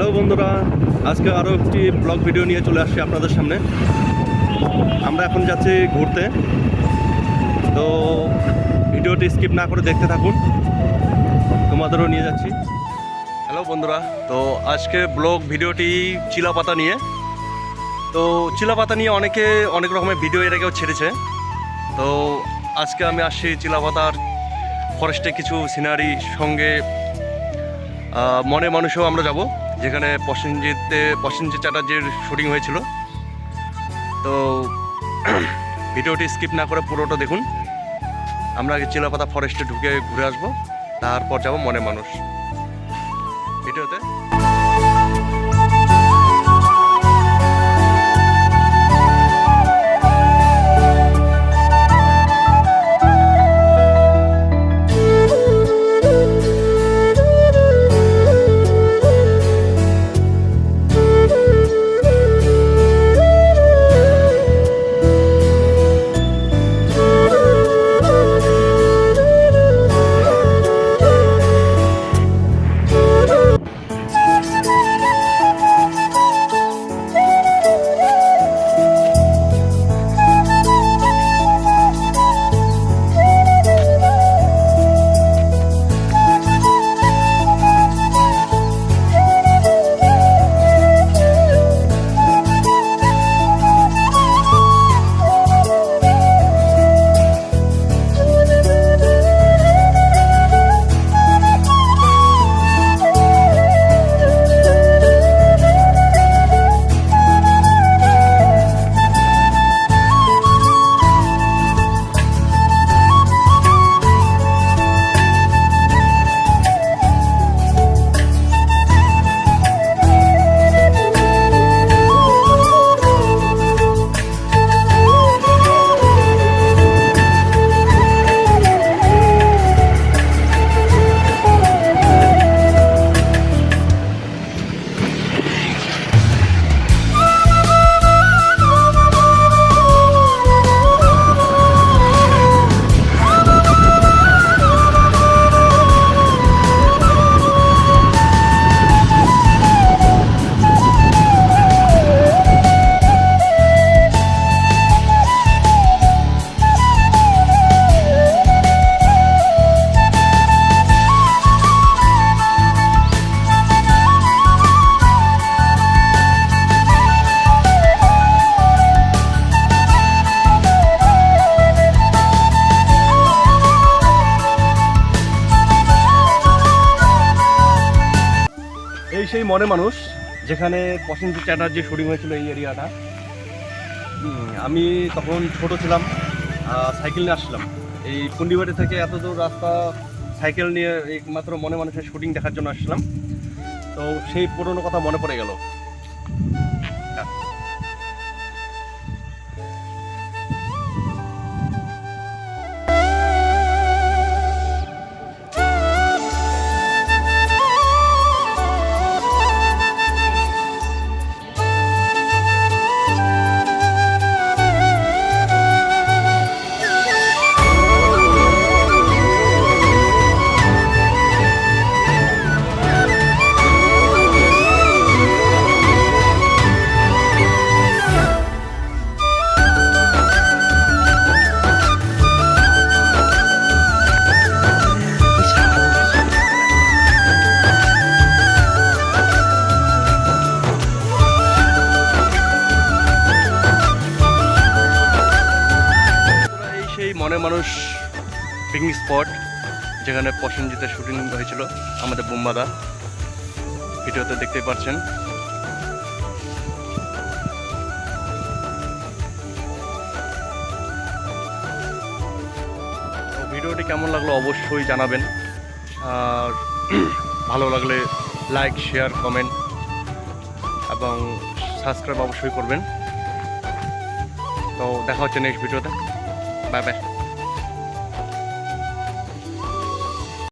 Hello বন্ধুরা, আজকে আরও একটি ব্লগ ভিডিও নিয়ে চলে আসছি আপনাদের সামনে। আমরা এখন যাচ্ছি ঘুরতে, তো ভিডিওটি স্কিপ না করে দেখতে থাকুন, তোমাদেরও নিয়ে যাচ্ছি। হ্যালো বন্ধুরা, তো আজকে ব্লগ ভিডিওটি চিলাপাতা নিয়ে। তো চিলাপাতা নিয়ে অনেকে অনেক রকমের ভিডিও এর আগেও ছেড়েছে। তো আজকে আমি আসছি চিলাপাতার ফরেস্টে কিছু সিনারি সঙ্গে মনে মানুষেও আমরা যাব, যেখানে প্রসেনজিৎ চ্যাটার্জির শুটিং হয়েছিল। তো ভিডিওটি স্কিপ না করে পুরোটা দেখুন। আমরা আগে চিলাপাতা ফরেস্টে ঢুকে ঘুরে আসবো, তারপর যাব মনে মানুষ ভিডিওতে। এই সেই মনে মানুষ, যেখানে প্রসেনজিৎ চ্যাটার্জির শুটিং হয়েছিল, এই এরিয়াটা। আমি তখন ছোট ছিলাম, সাইকেল নিয়ে আসছিলাম এই কুন্ডিবাড়ি থেকে এত দূর রাস্তা সাইকেল নিয়ে একমাত্র মনে মানুষের শুটিং দেখার জন্য আসছিলাম। তো সেই পুরনো কথা মনে পড়ে গেল। মনে মানুষ পিকনিক স্পট, যেখানে প্রসেনজিতের শুটিং হয়েছিল, আমাদের বোম্বাদা ভিডিওতে দেখতেই পাচ্ছেন। তো ভিডিওটি কেমন লাগলো অবশ্যই জানাবেন, আর ভালো লাগলে লাইক, শেয়ার, কমেন্ট এবং সাবস্ক্রাইব অবশ্যই করবেন। তো দেখা হচ্ছে নেক্সট ভিডিওতে। Bye bye.